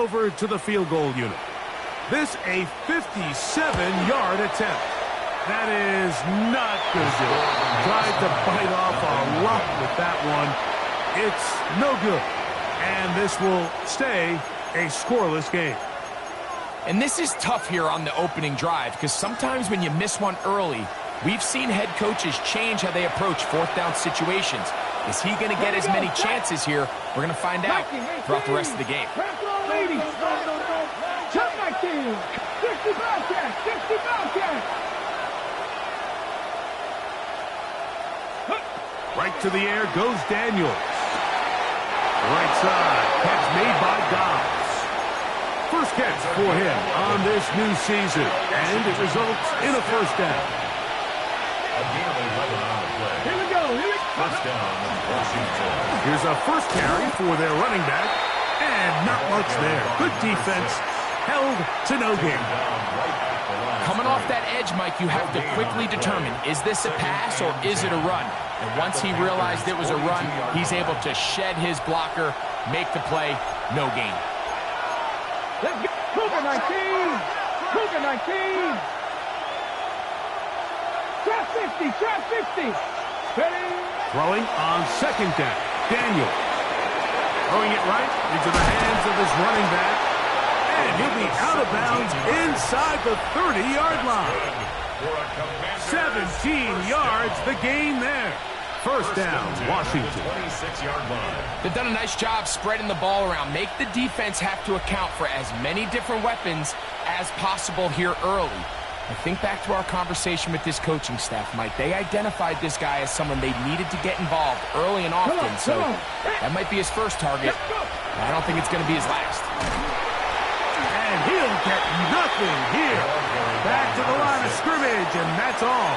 over to the field goal unit. This a 57-yard attempt. That is not going to do it. Tried to bite off a lot with that one. It's no good. And this will stay a scoreless game. And this is tough here on the opening drive, because sometimes when you miss one early, we've seen head coaches change how they approach fourth down situations. Is he going to get as many chances here? We're going to find out throughout the rest of the game. Right to the air goes Daniels. Right side, catch made by Dobbs. First catch for him on this new season, and it results in a first down. Here we go. First down, Washington. Here's a first carry for their running back, and not much there. Good defense, held to no gain. Coming off that edge, Mike, you have to quickly determine, is this a pass or is it a run? And once he realized it was a run, he's able to shed his blocker, make the play, no gain. Let's go. Cougar 19. Cougar 19. Trap 50. Trap 50. Ready. Throwing on second down. Daniel. Throwing it right into the hands of his running back. And he'll be out of bounds inside the 30-yard line. 17 yards, the gain there. First down, Washington. 26-yard line. They've done a nice job spreading the ball around. Make the defense have to account for as many different weapons as possible here early. I think back to our conversation with this coaching staff, Mike. They identified this guy as someone they needed to get involved early and often, so that might be his first target. I don't think it's going to be his last. And he'll get nothing here. Back to the line of scrimmage, and that's all.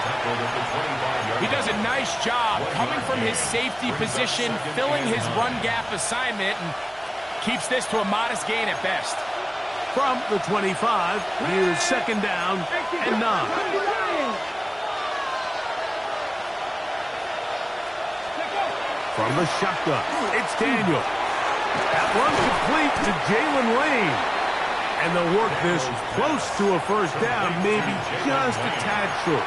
He does a nice job coming from his safety position, filling his run gap assignment, and keeps this to a modest gain at best. From the 25, here's second down and 9. From the shotgun, it's Daniel. That one complete to Jalen Lane. And they'll work this close to a first down, maybe just a tad short.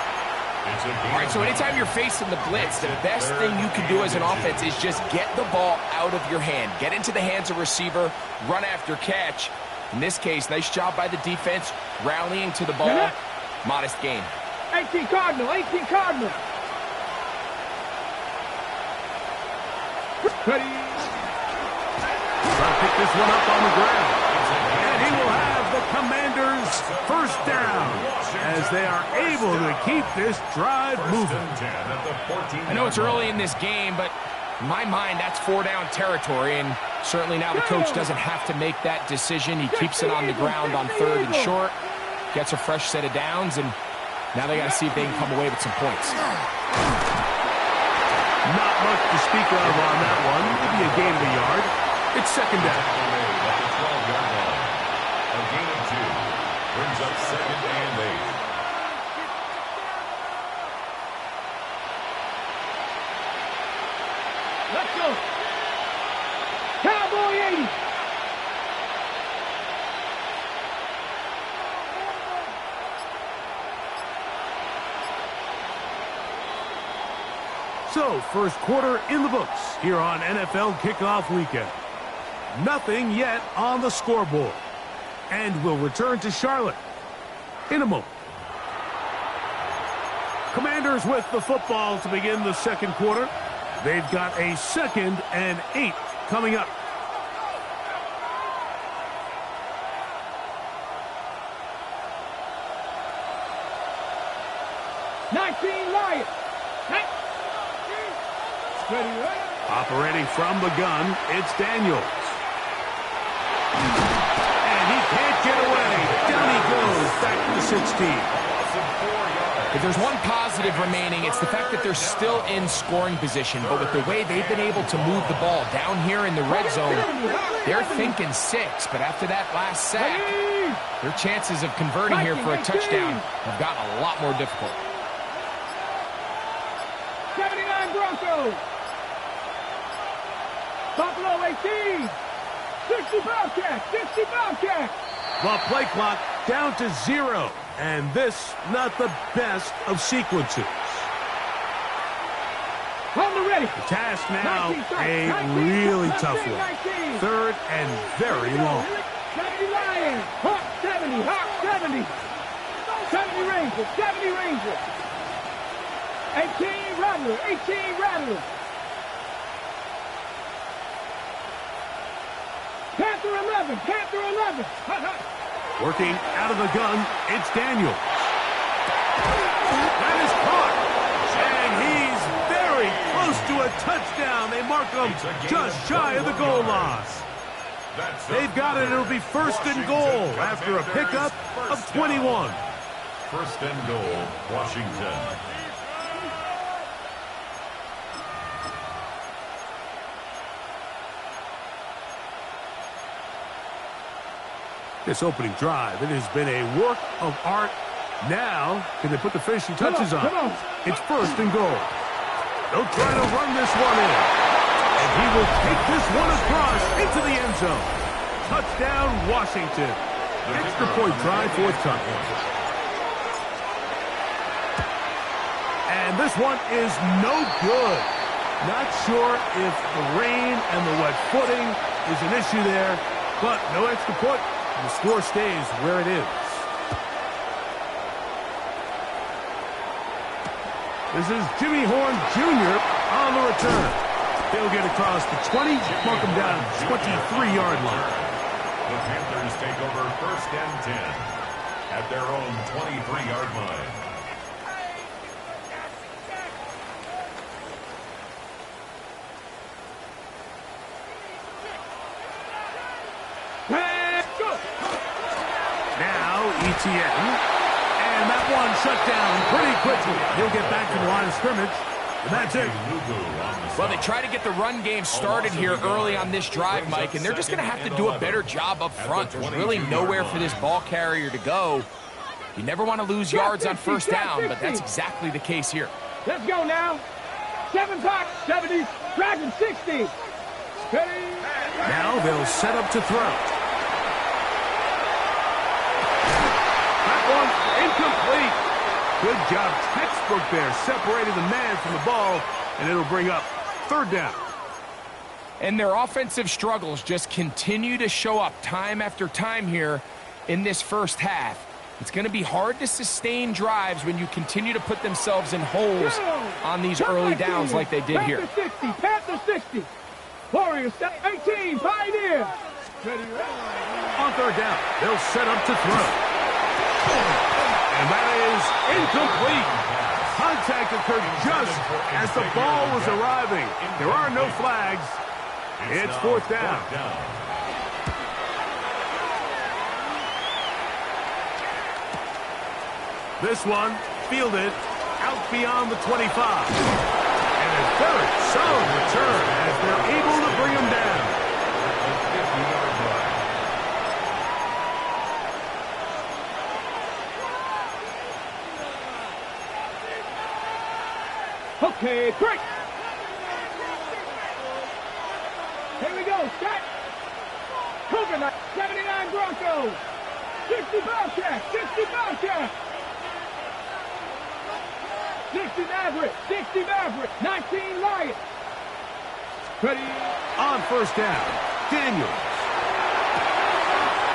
All right, so anytime you're facing the blitz, the best thing you can do as an offense is just get the ball out of your hand. Get into the hands of receiver, run after catch. In this case, nice job by the defense, rallying to the ball. Modest gain. 18 Cardinal, 18 Cardinal. Ready. Trying to pick this one up on the ground. And he will have the Commanders first down as they are able to keep this drive moving. I know it's early in this game, but in my mind, that's 4-down territory, and certainly now the coach doesn't have to make that decision. He keeps it on the ground on third and short, gets a fresh set of downs, and now they got to see if they can come away with some points. Not much to speak of on that one. Maybe a gain of a yard. It's second down. A gain of 2 brings up second and 8. Let's go. Cowboy 80. So, first quarter in the books here on NFL Kickoff Weekend. Nothing yet on the scoreboard. And we'll return to Charlotte in a moment. Commanders with the football to begin the second quarter. They've got a 2nd and 8 coming up. Lions. Ready, right? Operating from the gun, it's Daniels. And he can't get away. Down he goes, back to the 16. If there's one positive remaining, it's the fact that they're still in scoring position. But with the way they've been able to move the ball down here in the red zone, they're thinking 6. But after that last sack, their chances of converting here for a touchdown have gotten a lot more difficult. 79 Broncos. Buffalo 18. 60 Bobcats. 60 Bobcats. The play clock down to 0. And this, not the best of sequences. Hold it ready. The task now, a really tough one. 3rd and very long. 70 Lions. Hawk 70. Hawk 70. 70 Rangers. 70 Rangers. 18 Rattlers. 18 Rattlers. Panther 11. Panther 11. Hut, hut. Working out of the gun, it's Daniels. That is caught. And he's very close to a touchdown. They mark him just shy of the goal line. They've got it. It'll be 1st and goal after a pickup of 21. 1st and goal, Washington. This opening drive, it has been a work of art. Now, can they put the finishing touches on? It's 1st and goal. They'll try to run this one in. And he will take this one across into the end zone. Touchdown, Washington. Extra point try forthcoming. And this one is no good. Not sure if the rain and the wet footing is an issue there, but no extra point. The score stays where it is. This is Jimmy Horn Jr. on the return. He'll get across the 20, mark him down 23-yard line. The Panthers take over 1st and 10 at their own 23-yard line. ETN, and that one shut down pretty quickly. He'll get back to the line of scrimmage, and that's it. Well, they try to get the run game started here early on this drive, Mike, and they're just going to have to do a better job up front. There's really nowhere for this ball carrier to go. You never want to lose yards on 1st down, but that's exactly the case here. Let's go now. 7 Hawk 70, Dragon 60. Ready? Now they'll set up to throw. Incomplete. Good job. Textbook there. Separating the man from the ball, and it'll bring up 3rd down. And their offensive struggles just continue to show up time after time here in this 1st half. It's going to be hard to sustain drives when you continue to put themselves in holes on these early downs like they did here. Panther 60. Panther 60. Warriors 18. Pioneer. On 3rd down, they'll set up to throw. And that is incomplete. Contact occurred just as the ball was arriving. There are no flags. It's 4th down. This one fielded out beyond the 25. And a very solid return as they're able to bring him down. Okay, break. Here we go, set. Coconut, 79 Broncos. 60 Bobcats, 60 Bobcats. 60 Maverick, 60 Maverick, 19 Lions. Ready? On 1st down, Daniels.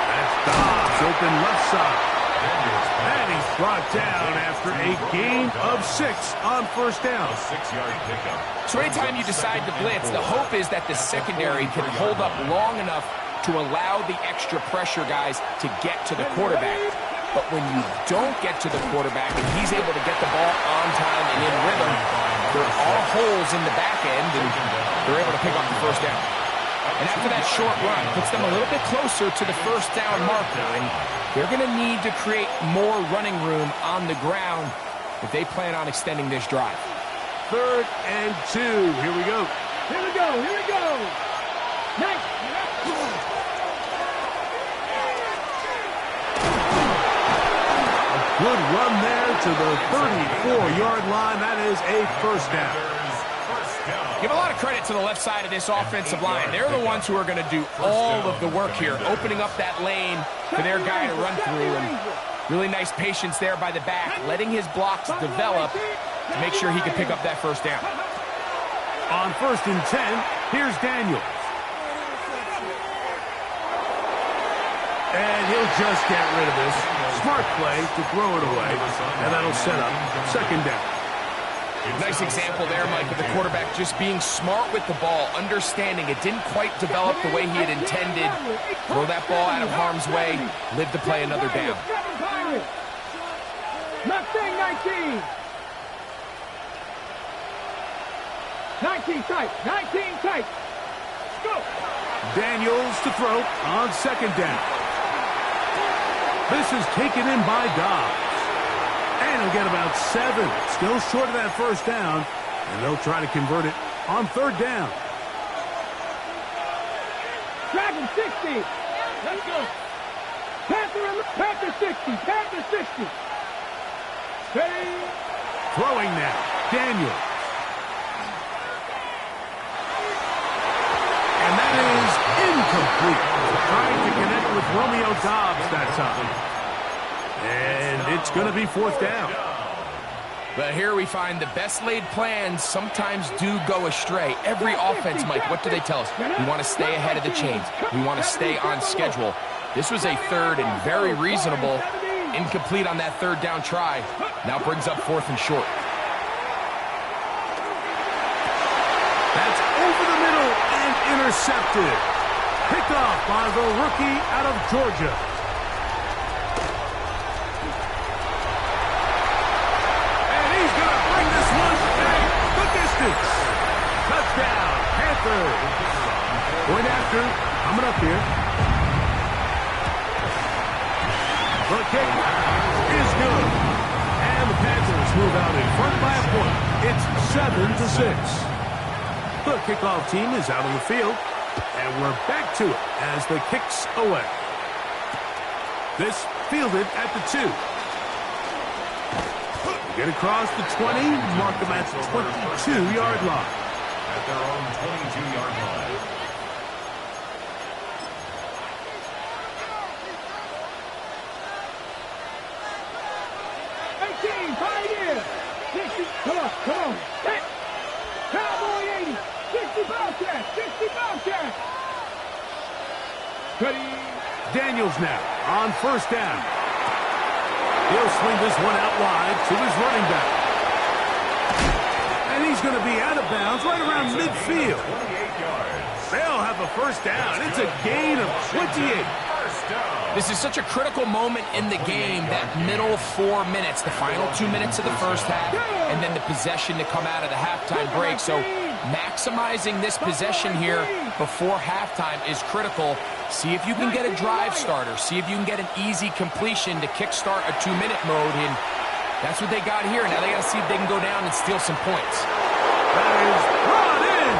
That's Dobbs, open left side. And he's brought down after a gain of 6 on 1st down. A 6-yard pickup. So anytime you decide to blitz, the hope is that the secondary can hold up long enough to allow the extra pressure guys to get to the quarterback. But when you don't get to the quarterback and he's able to get the ball on time and in rhythm, there are all holes in the back end, and they're able to pick up the 1st down. And after that short run, puts them a little bit closer to the 1st down marker, and they're going to need to create more running room on the ground if they plan on extending this drive. 3rd and 2. Here we go. Here we go, here we go. Nice. A good run there to the 34-yard line. That is a 1st down. 1st down. Give a lot of credit to the left side of this offensive line. They're the ones who are going to do all of the work here, opening up that lane for their guy to run through. And really nice patience there by the back, letting his blocks develop to make sure he can pick up that first down. On 1st and 10, here's Daniels. And he'll just get rid of this. Smart play to throw it away, and that'll set up 2nd down. Nice example there, Mike, of the quarterback just being smart with the ball, understanding it didn't quite develop the way he had intended. Throw that ball out of harm's way, live to play another down. Mustang 19. 19 tight. 19 tight. Go. Daniels to throw on 2nd down. This is taken in by Dobbs. And he'll get about 7. Still short of that first down. And they'll try to convert it on 3rd down. Dragon 60. Let's go. Panther 60. Panther 60. Steady. Throwing now. Daniels. And that is incomplete. Trying to connect with Romeo Dobbs that time. And it's going to be 4th down. But here we find the best laid plans sometimes do go astray. Every offense, Mike, what do they tell us? We want to stay ahead of the chains. We want to stay on schedule. This was a 3rd and very reasonable. Incomplete on that 3rd down try. Now brings up 4th and short. That's over the middle and intercepted. Picked off by the rookie out of Georgia. And he's going to bring this one back the distance. Touchdown, Panthers. Point after, coming up here. The kick is good. And the Panthers move out in front by a point. It's 7-6. The kickoff team is out on the field, and we're back to it as the kick's away. This fielded at the 2. Get across the 20, mark them at the 22-yard line. At their own 22-yard line. Pioneer. 60. Come on. Come on. Hey. Cowboy 80. 60 Bobcat. 60 Bobcat. Ready. Daniels now on 1st down. He'll swing this one out wide to his running back. And he's going to be out of bounds right around midfield. 28 yards. They'll have a 1st down. It's a gain of 28. This is such a critical moment in the game, that middle 4 minutes, the final 2 minutes of the first half, and then the possession to come out of the halftime break. So maximizing this possession here before halftime is critical. See if you can get a drive starter. See if you can get an easy completion to kickstart a 2-minute mode. And that's what they got here. Now they got to see if they can go down and steal some points. That is brought in.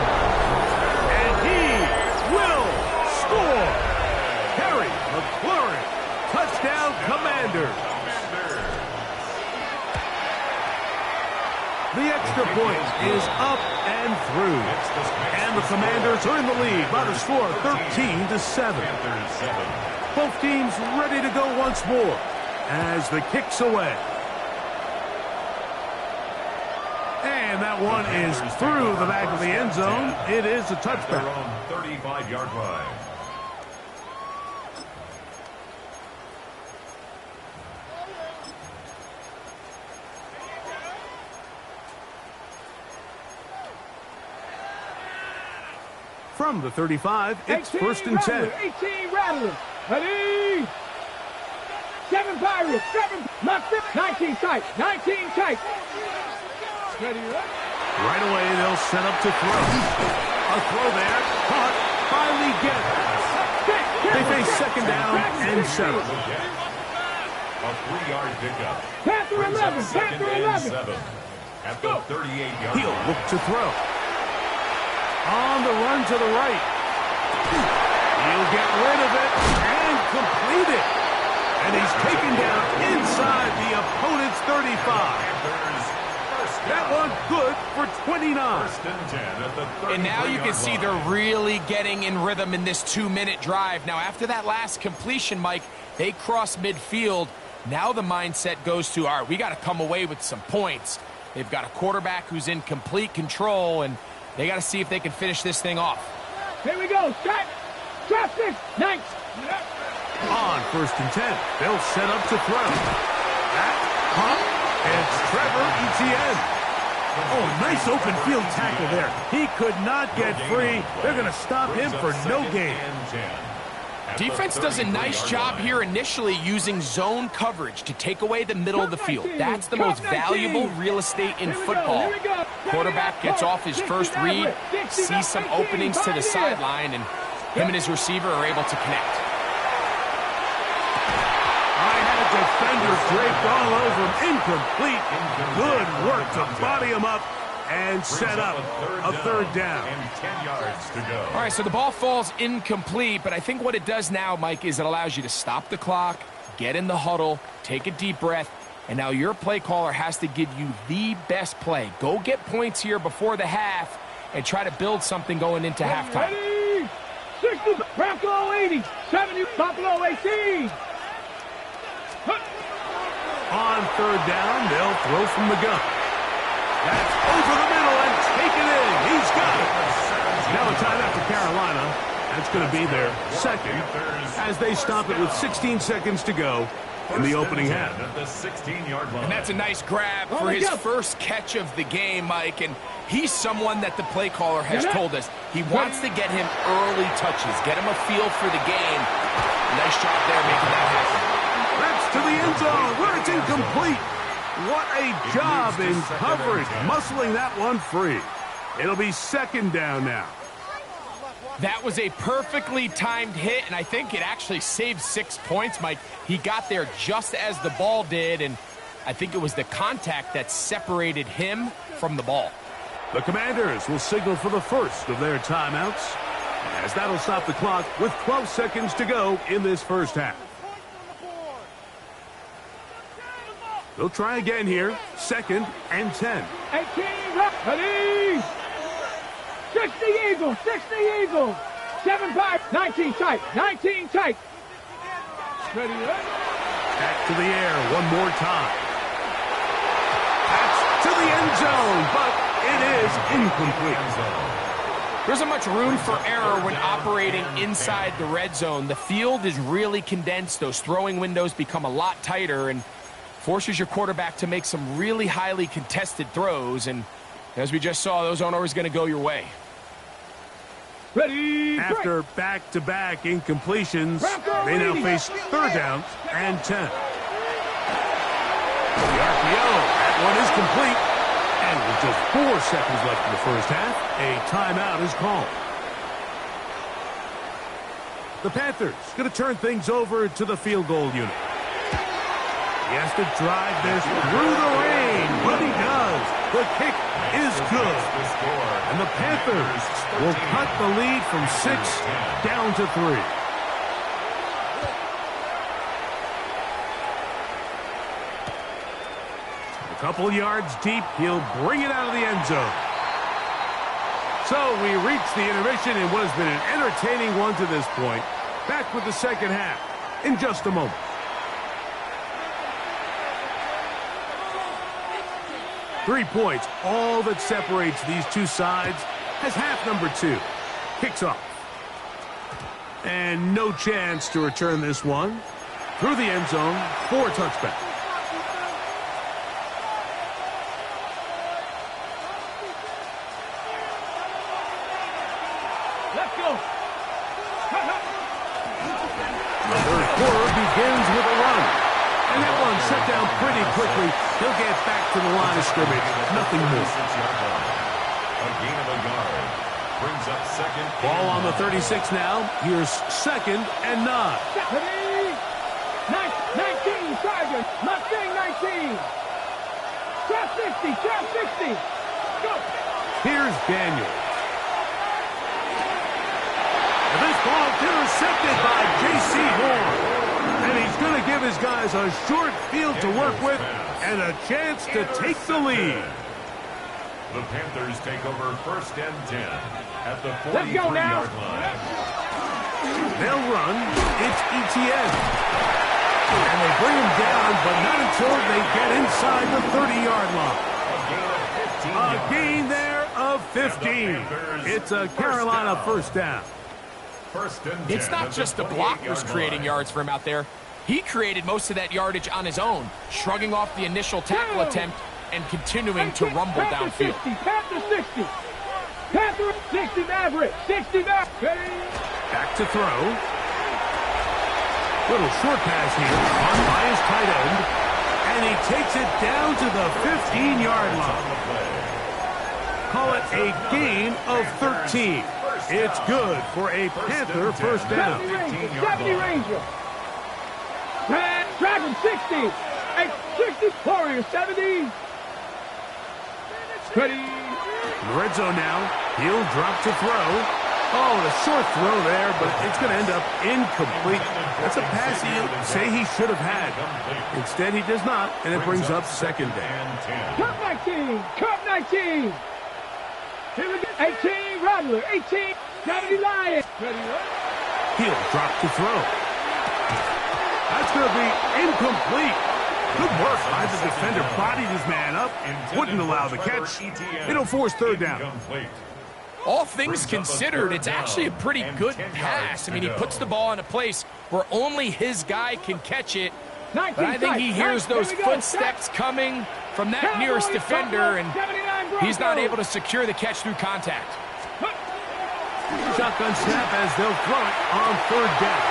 And he will score. Harry McLaurin, touchdown Commanders. The extra point is up and through. And the Commanders are in the lead by the score of 13-7. Both teams ready to go once more as the kick's away. And that one is through the back of the end zone. It is a touchdown. Their own 35-yard line. From the 35, it's 1st and 10. 18 Rattlers. Ready. 7 Pirates. 7. 19 tight. 19 tight. Ready. Right away, they'll set up to throw. A throw there. Caught by Lee Gettis. They face 2nd down and 7. A 3-yard pickup. Panther 11. Panther 11. 7 at the 38-yard He'll line. look to throw. On the run to the right. He'll get rid of it and complete it. And he's taken down inside the opponent's 35. That one good for 20 29. First and 10 at the 33-yard And now you can see line. they're really getting in rhythm in this 2-minute drive. Now, after that last completion, Mike, they cross midfield. Now the mindset goes to, all right, we got to come away with some points. They've got a quarterback who's in complete control, and they got to see if they can finish this thing off. Here we go. Set. Drop this. Nice. On first and 10, they'll set up to throw. That pump, it's Trevor Etienne. Oh, nice open field tackle there. He could not get free. They're going to stop him for no gain. Defense does a nice job here initially using zone coverage to take away the middle of the field. That's the most valuable real estate in football. Quarterback gets off his first read, sees some openings to the sideline, and him and his receiver are able to connect. I had a defender draped all over him. Incomplete. Good work to body him up and set up a third down. And 10 yards to go. All right, so the ball falls incomplete, but I think what it does now, Mike, is it allows you to stop the clock, get in the huddle, take a deep breath, and now your play caller has to give you the best play. Go get points here before the half and try to build something going into halftime. Ready. 60. Buffalo 80. 70. Buffalo 18. On third down, they'll throw from the gun. That's over the middle and taken in. He's got it. Now a timeout for Carolina. That's going to be their second as they stop it with 16 seconds to go in the opening half. At the 16-yard line. And that's a nice grab for his first catch of the game, Mike. And he's someone that the play caller has told us he wants to get him early touches, get him a feel for the game. Nice job there making that happen. That's to the end zone where it's incomplete. What a job in coverage, muscling that one free. It'll be second down now. That was a perfectly timed hit, and I think it actually saved 6 points, Mike. He got there just as the ball did, and I think it was the contact that separated him from the ball. The Commanders will signal for the first of their timeouts, as that'll stop the clock with 12 seconds to go in this first half. They'll try again here. Second and 10. 18. Ready. 60 Eagles. 60 Eagles. 7-5. 19 tight. 19 tight. Ready. Back to the air one more time. That's to the end zone, but it is incomplete. There isn't much room for error when operating inside the red zone. The field is really condensed. Those throwing windows become a lot tighter and forces your quarterback to make some really highly contested throws. And as we just saw, those aren't always going to go your way. Ready. After back-to-back incompletions, they now face third down and 10. The RPO, that one is complete. And with just 4 seconds left in the first half, a timeout is called. The Panthers going to turn things over to the field goal unit. He has to drive this through the rain, but he does. The kick is good. And the Panthers will cut the lead from 6 down to 3. A couple yards deep, he'll bring it out of the end zone. So we reach the intermission in what has been an entertaining one to this point. Back with the second half in just a moment. Three points, all that separates these two sides, as half number 2 kicks off. And no chance to return this one. Through the end zone for a touchback. Let's go. The third quarter begins with a run. And that one shut down pretty quickly. He'll get back to the line of scrimmage. Nothing more. A gain of a yard. Brings up second. Ball on the 36 now. Here's second and 9. Ready. 19. Tigers. Mustang 19. Trap 60. Trap 60. Go. Here's Daniel. And this ball intercepted by J.C. Horn. And he's going to give his guys a short field to work with and a chance to take the lead. The Panthers take over 1st and 10 at the Let's go now. 43-yard line. They'll run. It's ETN. And they bring him down, but not until they get inside the 30-yard line. A gain there of 15. It's a Carolina first down. It's not just the blockers creating yards for him out there. He created most of that yardage on his own, shrugging off the initial tackle attempt and continuing to rumble downfield. Panther 60. Panther 60 Maverick. 60 Maverick. Back to throw. Little short pass here on by his tight end. And he takes it down to the 15-yard line. Call it a gain of 13. It's good for a Panther first down. 70 Ranger. Dragon 60. 60 Warrior 70. Ready. Red zone now. He'll drop to throw. Oh, the short throw there, but it's going to end up incomplete. That's a pass he'll say he should have had. Instead, he does not, and it brings up second down. Cup 19. Cup 19. Here we go. 18 Rattler. 18 70 Lion. Ready. He'll drop to throw. That's going to be incomplete. Good work by the defender. Bodied his man up. Wouldn't allow the catch. It'll force third down. All things considered, it's actually a pretty good pass. I mean, he puts the ball in a place where only his guy can catch it. But I think he hears those footsteps coming from that nearest defender, and he's not able to secure the catch through contact. Shotgun snap as they'll throw it on third down.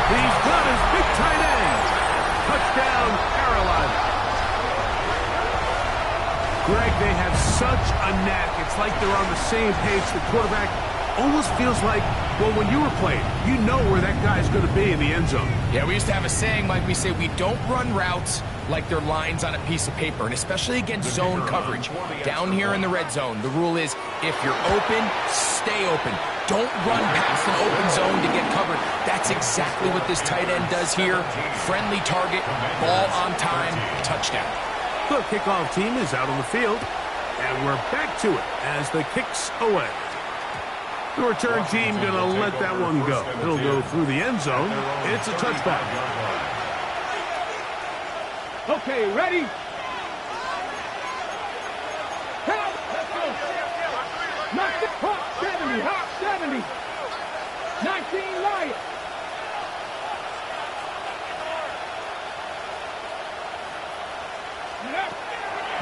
He's got his big tight end. Touchdown, Carolina. Greg, they have such a knack. It's like they're on the same page. The quarterback almost feels like, well, when you were playing, you know where that guy's going to be in the end zone. Yeah, we used to have a saying, Mike. We say we don't run routes like they're lines on a piece of paper, and especially against zone coverage. Down here in the red zone, the rule is if you're open, stay open. Don't run past an open zone to get covered. That's exactly what this tight end does here. Friendly target, ball on time, touchdown. The kickoff team is out on the field, and we're back to it as the kick's away. The return team going to let that one go. It'll go through the end zone. It's a touchback. Okay, ready? Help! Let's go. Knock the hot 70, hot 70. 19 Lion.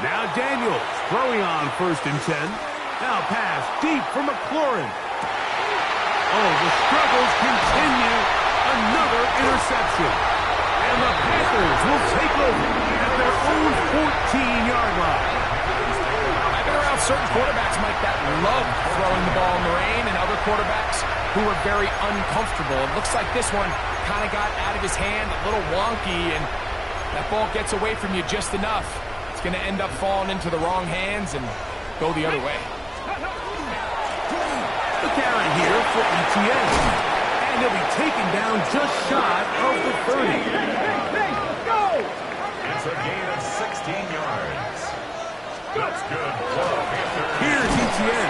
Now Daniels throwing on 1st and 10. Now pass deep for McLaurin. Oh, the struggles continue. Another interception. And the Panthers will take over at their own 14-yard line. I've been around certain quarterbacks, Mike, that love throwing the ball in the rain, and other quarterbacks who are very uncomfortable. It looks like this one kind of got out of his hand, a little wonky, and that ball gets away from you just enough. It's going to end up falling into the wrong hands and go the other way. The carry here for ETN. And he'll be taken down just shy of the 30. Let's go! It's a gain of 16 yards. That's good for the Panthers. Here's ETN.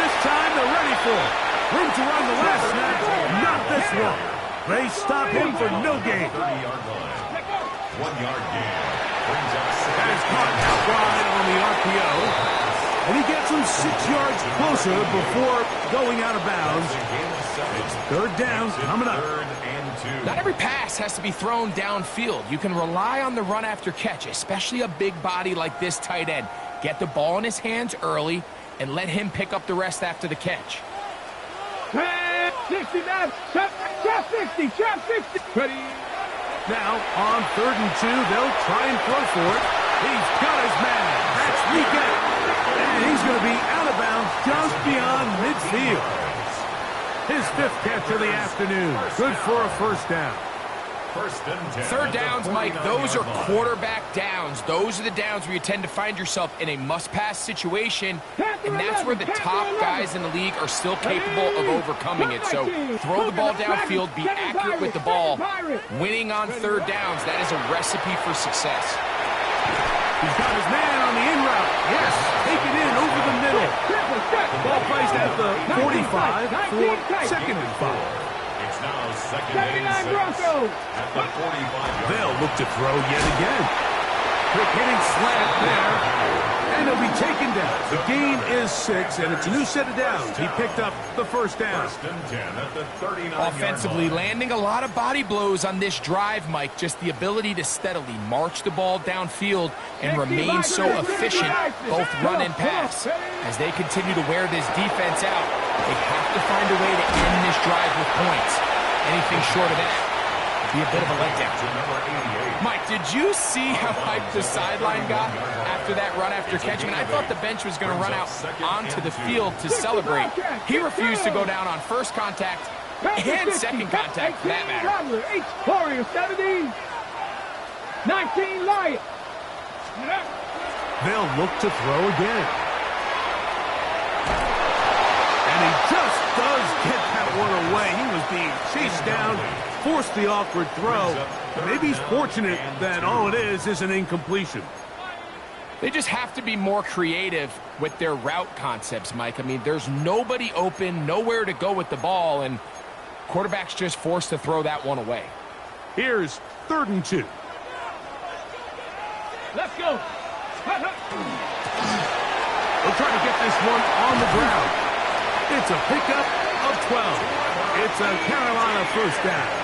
This time they're ready for it. Room to run the last snap. Not this one. They stop him for no gain. 30-yard line. 1-yard gain. Brings up That is caught out wide on the RPO. And he gets him 6 yards closer before going out of bounds. It's third down coming up. Not every pass has to be thrown downfield. You can rely on the run after catch, especially a big body like this tight end. Get the ball in his hands early and let him pick up the rest after the catch. 60, trap 60, trap 60. Ready? Now, on 3rd and 2, they'll try and throw for it. He's got his man. That's weekend. And he's going to be out of bounds just beyond midfield. His 5th catch of the afternoon. Good for a first down. Third downs, Mike, those are quarterback downs. Those are the downs where you tend to find yourself in a must-pass situation, and that's where the top guys in the league are still capable of overcoming it. So throw the ball downfield, be accurate with the ball. Winning on third downs, that is a recipe for success. He's got his man on the in route. Yes, take it in over the middle. Ball placed at the 45 for second and 5. It's now second and 6 at the 45. They'll look to throw yet again. Quick hitting slant there, and he'll be taken down. The gain is 6, and it's a new set of downs. He picked up the first down. First and 10 at the 39. Offensively, landing a lot of body blows on this drive, Mike. Just the ability to steadily march the ball downfield and remain so efficient, both run and pass. As they continue to wear this defense out, they have to find a way to end this drive with points. Anything short of that would be a bit of a letdown. Mike, did you see how hyped the sideline got after that run after catch? I mean, I thought the bench was going to run out onto the field to celebrate. He refused to go down on first contact and second contact, for that matter. Warriors 70, 19 Lions. They'll look to throw again. And he just does get that one away. He was being chased down, forced the awkward throw. Maybe he's fortunate that all it is an incompletion. They just have to be more creative with their route concepts, Mike. I mean, there's nobody open, nowhere to go with the ball, and quarterback's just forced to throw that one away. Here's 3rd and 2. Let's go. They'll try to get this one on the ground. It's a pickup of 12. It's a Carolina first down.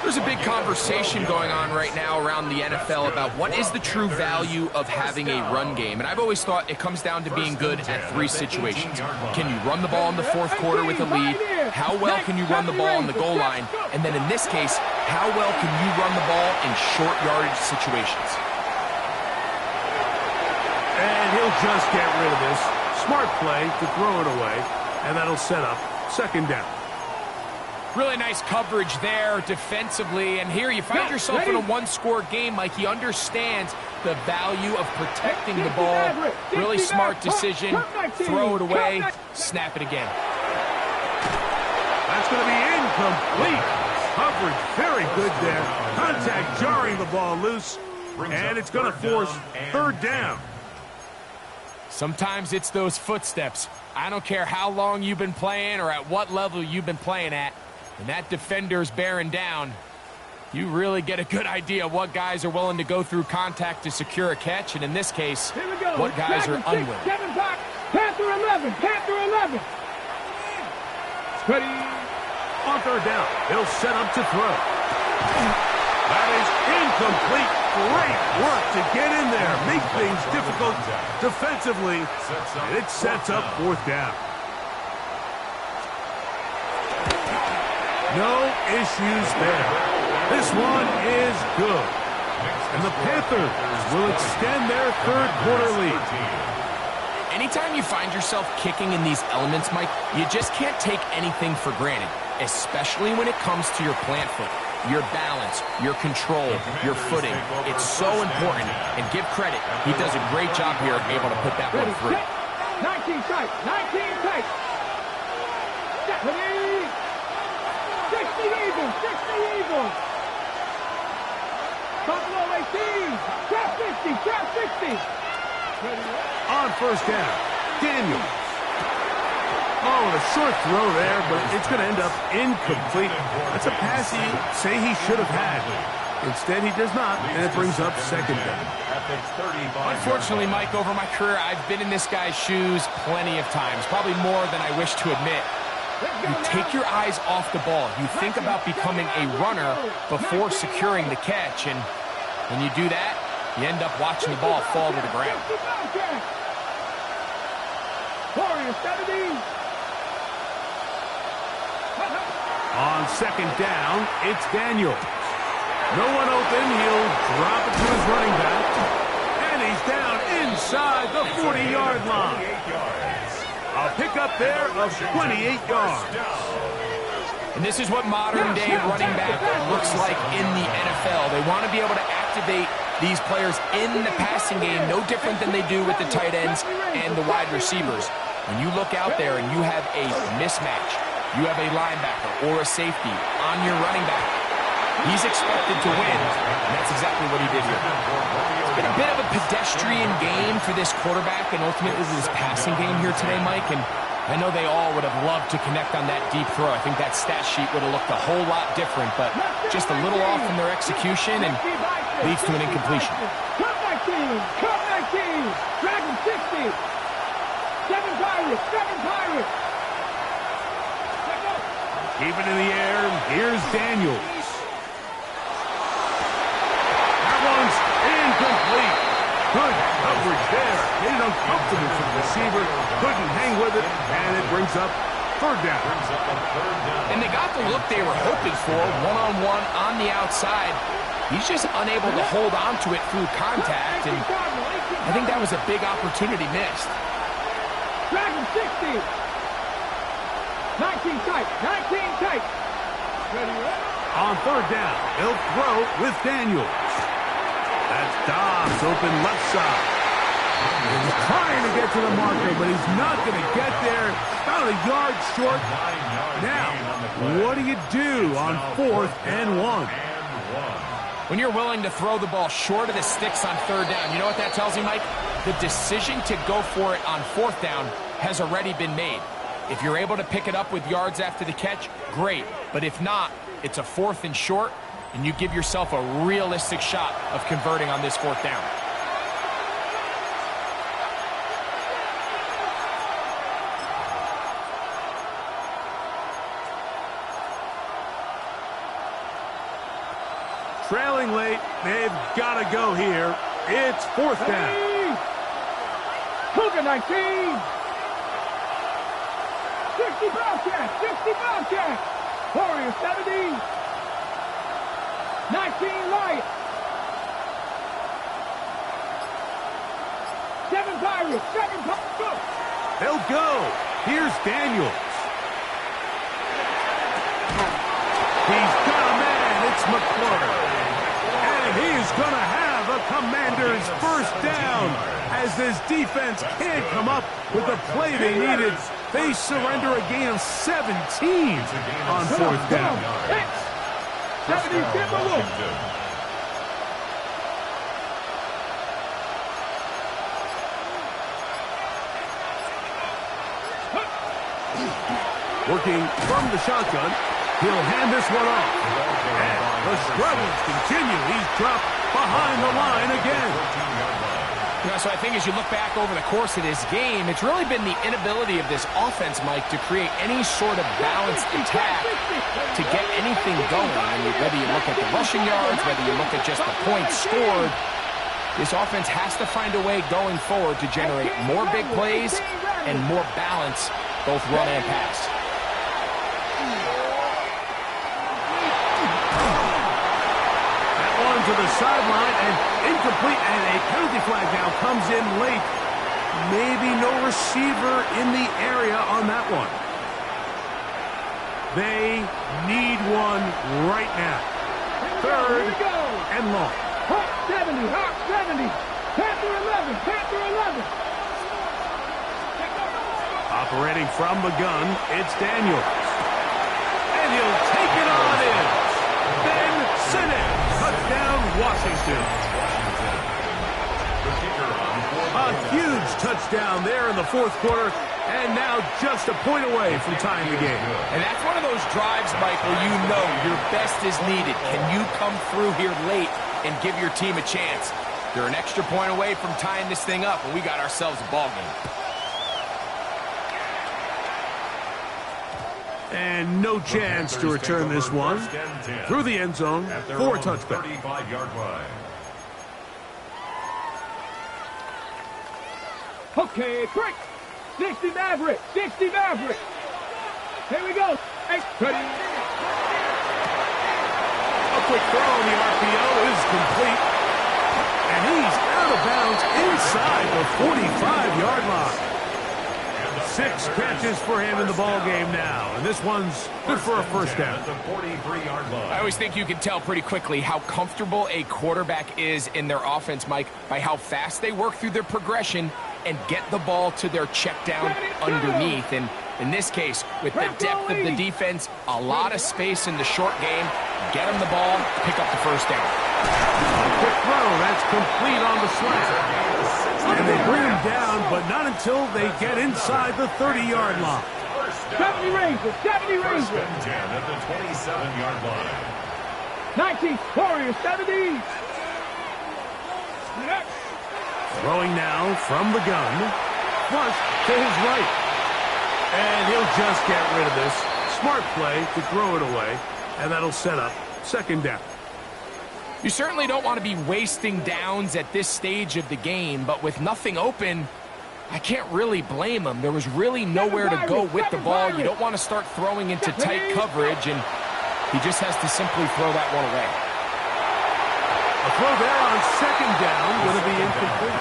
There's a big conversation going on right now around the NFL about what is the true value of having a run game. And I've always thought it comes down to being good at 3 situations. Can you run the ball in the 4th quarter with a lead? How well can you run the ball on the goal line? And then in this case, how well can you run the ball in short yardage situations? And he'll just get rid of this. Smart play to throw it away. And that'll set up 2nd down. Really nice coverage there defensively. And here you find yourself in a 1-score game. Mike, he understands the value of protecting the ball. Really smart decision. Throw it away. Snap it again. That's going to be incomplete. Coverage very good there. Contact jarring the ball loose. And it's going to force 3rd down. Sometimes it's those footsteps. I don't care how long you've been playing or at what level you've been playing at. When that defender's bearing down, you really get a good idea of what guys are willing to go through contact to secure a catch, and in this case, what guys are unwilling. Panther 11, Panther 11. Ready. On 3rd down, they'll set up to throw. That is incomplete. Great work to get in there, make things difficult defensively, and it sets up 4th down. No issues there. This one is good. And the Panthers will extend their 3rd quarter lead. Anytime you find yourself kicking in these elements, Mike, you just can't take anything for granted, especially when it comes to your plant foot, your balance, your control, your footing. It's so important. And give credit, he does a great job here able to put that one through. 19 tight, 19 tight. 60 Eagles, 60 Eagles. Buffalo 18, trap 50, trap 60. On 1st down, Daniels. Oh, and a short throw there, but it's going to end up incomplete. That's a pass he say he should have had. Instead, he does not, and it brings up 2nd down. Unfortunately, Mike, over my career, I've been in this guy's shoes plenty of times, probably more than I wish to admit. You take your eyes off the ball. You think about becoming a runner before securing the catch, and when you do that, you end up watching the ball fall to the ground. On 2nd down, it's Daniels. No one open. He'll drop it to his running back. And he's down inside the 40-yard line. A pickup there of 28 yards. And this is what modern-day running back looks like in the NFL. They want to be able to activate these players in the passing game, no different than they do with the tight ends and the wide receivers. When you look out there and you have a mismatch, you have a linebacker or a safety on your running back, He's expected to win, and that's exactly what he did here. It's been a bit of a pedestrian game for this quarterback and ultimately this passing game here today, Mike, and I know they all would have loved to connect on that deep throw. I think that stat sheet would have looked a whole lot different, but just a little off in their execution and leads to an incompletion. Cup 19, Cup 19, Dragon 60, 7 Pirates, 7 Pirates. Keep it in the air. Here's Daniels. That one's incomplete. Good coverage there. Made it uncomfortable for the receiver. Couldn't hang with it, and it brings up third down. And they got the look they were hoping for, one-on-one on the outside. He's just unable to hold on to it through contact, and I think that was a big opportunity missed. Dragon 60. 19 tight, 19 tight. Ready, ready? On third down, he'll throw with Daniels. That's Dobbs, open left side. He's trying to get to the marker, but he's not going to get there. About a yard short. Now, what do you do on 4th and 1? When you're willing to throw the ball short of the sticks on third down, you know what that tells you, Mike? The decision to go for it on 4th down has already been made. If you're able to pick it up with yards after the catch, great. But if not, it's a 4th and short, and you give yourself a realistic shot of converting on this 4th down. Trailing late, they've got to go here. It's 4th down. Cougar 19. 60 Bobcats, 60 Bobcats. Warrior 70. 19 Lions. 7 Pirates, 7 Pirates. They'll go. Here's Daniels. He's got a man. It's McClure. And he's going to have a Commander's first down as this defense can't come up with the play they needed. They surrender a gain of 17 on 4th down. 70 Timberwolves. Working from the shotgun, he'll hand this one off. And the struggles continue. He's dropped behind the line again. You know, so I think as you look back over the course of this game, it's really been the inability of this offense, Mike, to create any sort of balanced attack to get anything going. I mean, whether you look at the rushing yards, whether you look at just the points scored, this offense has to find a way going forward to generate more big plays and more balance, both run and pass. To the sideline and incomplete, and a penalty flag now comes in late. Maybe no receiver in the area on that one. They need one right now. 3rd and long. Hawk 70, Hawk 70. Panther 11, Panther 11. Operating from the gun, it's Daniels. And he'll take it on in. Ben Simmons. Touchdown, Washington. A huge touchdown there in the 4th quarter, and now just a point away from tying the game. And that's one of those drives, Mike, where you know your best is needed. Can you come through here late and give your team a chance? They're an extra point away from tying this thing up, and we got ourselves a ball game. And no chance to return this one through the end zone for a touchback. 35-yard line. Okay, quick. 60 Maverick, 60 Maverick. Here we go. Hey, ready. A quick throw on the RPO is complete. And he's out of bounds inside the 45-yard line. 6 catches for him in the ball game now, and this one's good for a first down. I always think you can tell pretty quickly how comfortable a quarterback is in their offense, Mike, by how fast they work through their progression and get the ball to their check down underneath. And in this case, with the depth of the defense, a lot of space in the short game, get him the ball, pick up the first down. Quick throw, that's complete on the slant. And they bring him down, but not until they get inside the 30-yard line. 70 Rangers, 70 Rangers. First and 10 at the 27-yard line. 19 Warriors, 70. Throwing now from the gun. Flush to his right. And he'll just get rid of this. Smart play to throw it away. And that'll set up second down. You certainly don't want to be wasting downs at this stage of the game, but with nothing open, I can't really blame him. There was really nowhere to go with the ball. You don't want to start throwing into tight coverage, and he just has to simply throw that one away. A throw there on second down, going to be incomplete.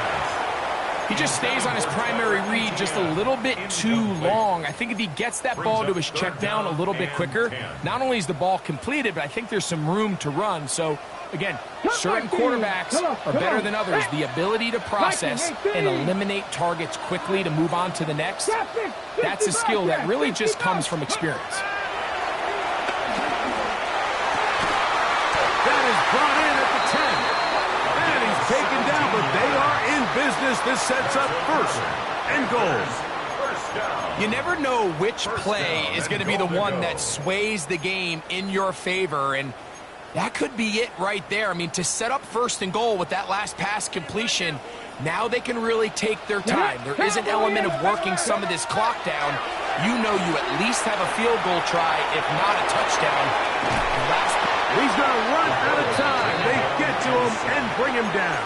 He just stays on his primary read just a little bit too long. I think if he gets that ball to his check down a little bit quicker, not only is the ball completed, but I think there's some room to run. So, again, certain quarterbacks are better than others. The ability to process and eliminate targets quickly to move on to the next, that's a skill that really just comes from experience. That is brought in at the 10. And he's taken down, but they are in business. This sets up first and goal. You never know which play is going to be the one that sways the game in your favor, and that could be it right there. I mean, to set up first and goal with that last pass completion, now they can really take their time. There is an element of working some of this clock down. You know you at least have a field goal try, if not a touchdown. He's going to run out of time. They get to him and bring him down.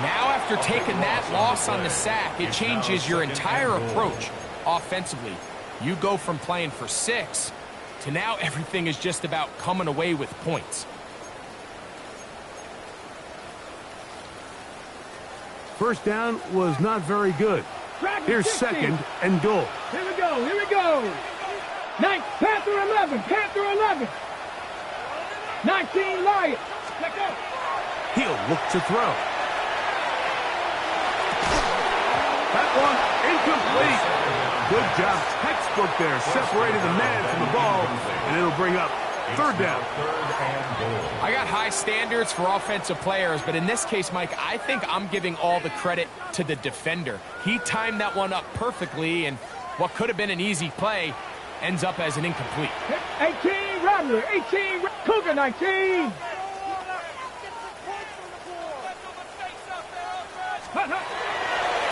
Now, after taking that loss on the sack, it changes your entire approach offensively. You go from playing for 6 to now everything is just about coming away with points. First down was not very good. Here's second and goal. Here we go, here we go. Panther 11, Panther 11. 19 Lions. Let go. He'll look to throw. That one incomplete. Good job. Textbook there. Separating the man from the ball, and it'll bring up third down. I got high standards for offensive players, but in this case, Mike, I think I'm giving all the credit to the defender. He timed that one up perfectly, and what could have been an easy play ends up as an incomplete. 18 Rattler, 18 Cougar 19.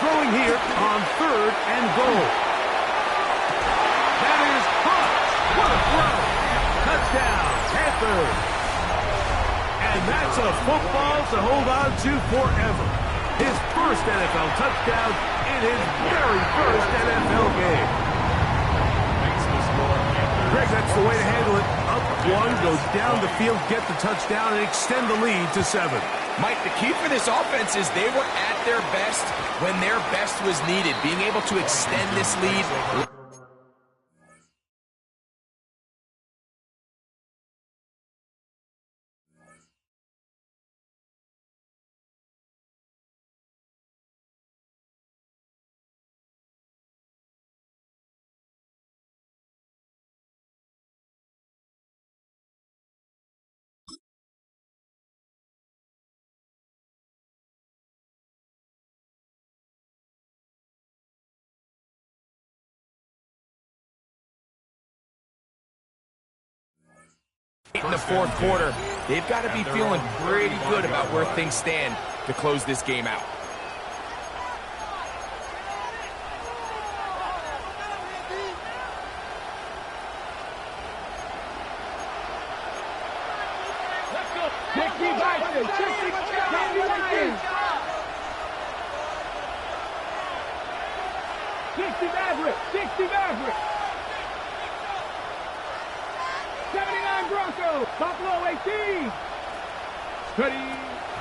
Throwing here on third and goal. That is caught. What a throw. Touchdown, Panthers. And that's a football to hold on to forever. His first NFL touchdown in his very first NFL game. Greg, that's the way to handle it. Up one, go down the field, get the touchdown, and extend the lead to 7. Mike, the key for this offense is they were at their best when their best was needed. Being able to extend this lead. In the fourth quarter, they've got to be feeling pretty good about where things stand to close this game out. Buffalo 18.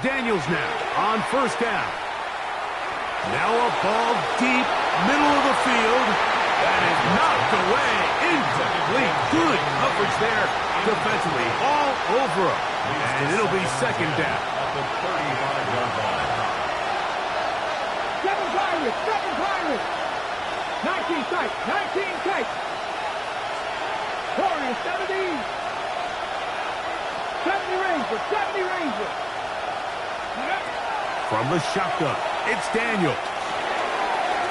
Daniels now on first down. Now a ball deep, middle of the field. That is knocked away. Incomplete. Good coverage there defensively. All over him. And it'll be second down. At the 35-yard line. 7 Pirates, 7 Pirates. 19 tight, 19 tight. Warriors 70. Ranger, 70 Ranger. From the shotgun, it's Daniel.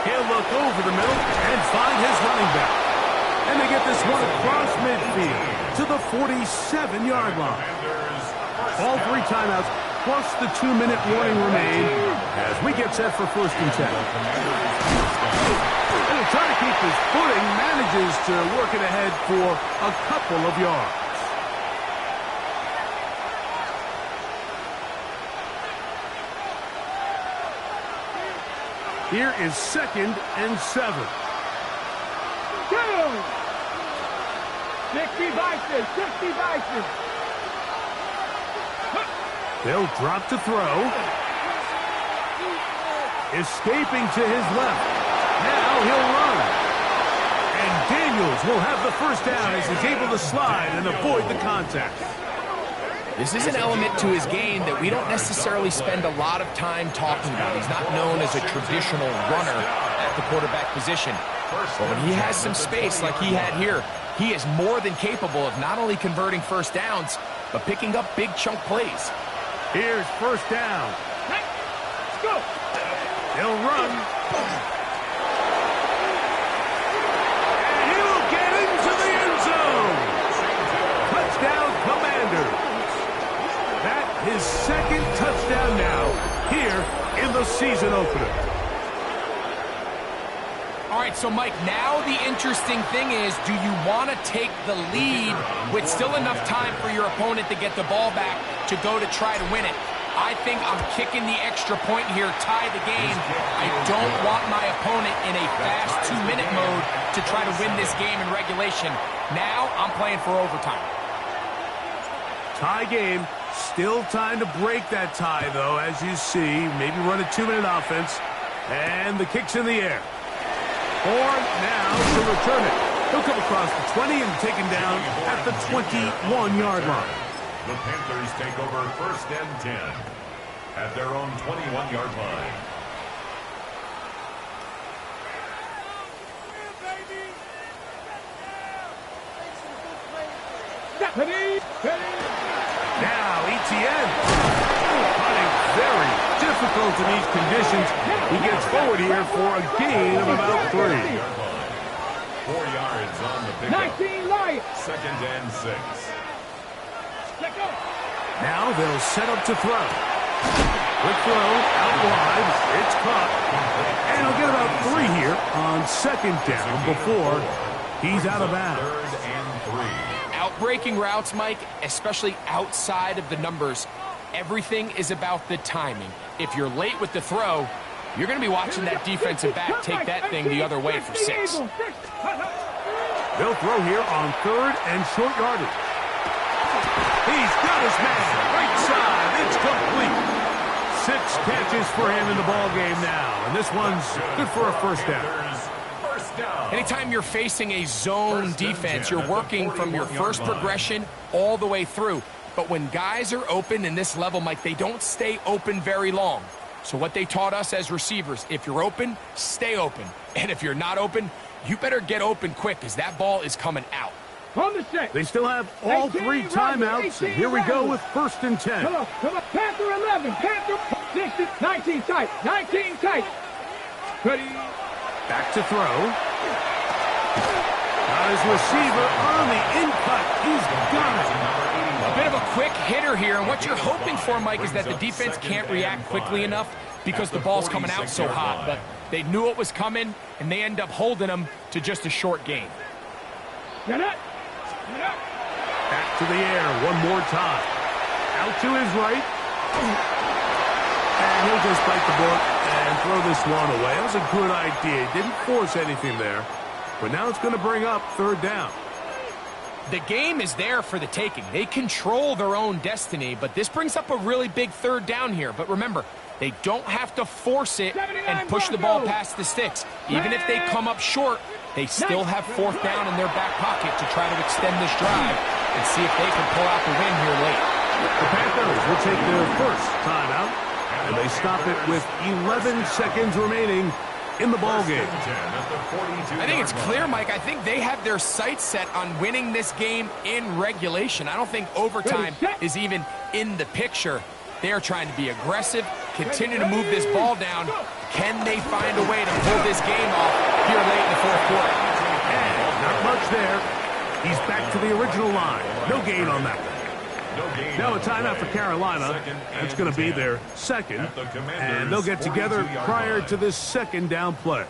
He'll look over the middle and find his running back. And they get this one across midfield to the 47-yard line. All 3 timeouts plus the 2-minute warning remain as we get set for 1st and 10. And he'll try to keep his footing, manages to work it ahead for a couple of yards. Here is 2nd and 7. 60 Bison, 60 Bison. They'll drop to throw. Escaping to his left. Now he'll run. And Daniels will have the 1st down as he's able to slide and avoid the contact. This is an element to his game that we don't necessarily spend a lot of time talking about. He's not known as a traditional runner at the quarterback position. But when he has some space like he had here, he is more than capable of not only converting 1st downs, but picking up big chunk plays. Here's 1st down. Let's go. He'll run. And he'll get into the end zone. Touchdown, Commanders. His 2nd touchdown now here in the season opener. All right, so Mike, now the interesting thing is, do you want to take the lead with still enough time for your opponent to get the ball back to go to try to win it? I think I'm kicking the extra point here, tie the game. I don't want my opponent in a fast 2-minute mode to try to win this game in regulation. Now I'm playing for overtime. Tie game. Still time to break that tie, though, as you see. Maybe run a 2-minute offense. And the kick's in the air. Horn now to return it. He'll come across the 20 and taken down at the 21-yard line. The Panthers take over 1st and 10 at their own 21-yard line. Now, Etienne, running very difficult in these conditions. He gets forward here for a gain of about 3. 4 yards on the pickup. 19 Lions. 2nd and 6. Let go. Now they'll set up to throw. Quick throw, out wide. It's caught. And he'll get about 3 here on 2nd down before he's out of bounds. 3rd and 3. Outbreaking routes, Mike, especially outside of the numbers, everything is about the timing. If you're late with the throw, you're going to be watching that defensive back take that thing the other way for 6. They'll throw here on 3rd and short yardage. He's got his man. Right side. It's complete. 6 catches for him in the ball game now. And this one's good for a 1st down. Anytime you're facing a zone defense, you're working from your first progression all the way through. But when guys are open in this level, Mike, they don't stay open very long. So what they taught us as receivers, if you're open, stay open. And if you're not open, you better get open quick because that ball is coming out. On the set. They still have all 3 timeouts. And here we go with 1st and 10. Come on, come on. Panther 11, Panther 60, 19 tight, 19 tight. Ready. Back to throw. Got his receiver on the in-cut. He's got it. A bit of a quick hitter here, and what you're hoping for, Mike, is that the defense can't react quickly enough because the ball's coming out so hot. But they knew it was coming, and they end up holding them to just a short gain. Get it. Back to the air one more time. Out to his right. And he'll just bite the bullet and throw this one away. That was a good idea. Didn't force anything there. But now it's going to bring up 3rd down. The game is there for the taking. They control their own destiny, but this brings up a really big 3rd down here. But remember, they don't have to force it and push the ball past the sticks. Even if they come up short, they still have 4th down in their back pocket to try to extend this drive and see if they can pull out the win here late. The Panthers will take their first timeout, and they stop it with 11 seconds remaining in the ballgame. I think it's clear, Mike. I think they have their sights set on winning this game in regulation. I don't think overtime is even in the picture. They are trying to be aggressive, continue to move this ball down. Can they find a way to pull this game off here late in the fourth quarter? And not much there. He's back to the original line. No gain on that one. Now a timeout for Carolina. That's going to be their second. And they'll get together prior to this second down play.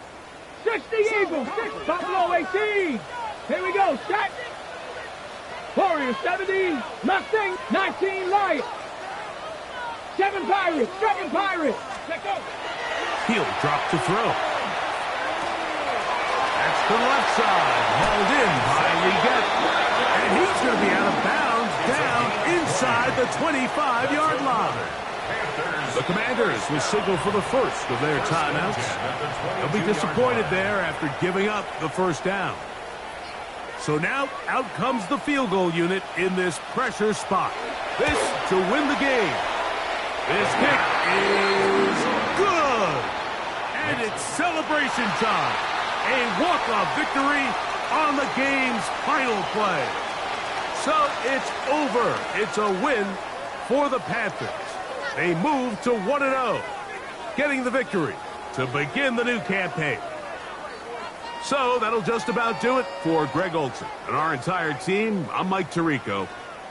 60 Eagles, 6 Buffalo 18. Here we go, set. Warriors 17, Mustang 19 Lions. 7 Pirates, 7 Pirates. Let's go. He'll drop to throw. That's the left side. Hauled in by Leggett. And he's going to be out of bounds down inside the 25-yard line. The Commanders will signal for the first of their timeouts. They'll be disappointed there after giving up the first down. So now out comes the field goal unit in this pressure spot. This to win the game. This kick is good. And it's celebration time. A walk-off victory on the game's final play. So it's over. It's a win for the Panthers. They move to 1-0, getting the victory to begin the new campaign. So that'll just about do it for Greg Olson and our entire team. I'm Mike Tirico.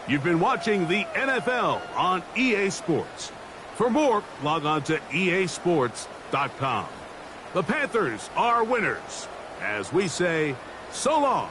You've been watching the NFL on EA Sports. For more, log on to easports.com. The Panthers are winners. As we say, so long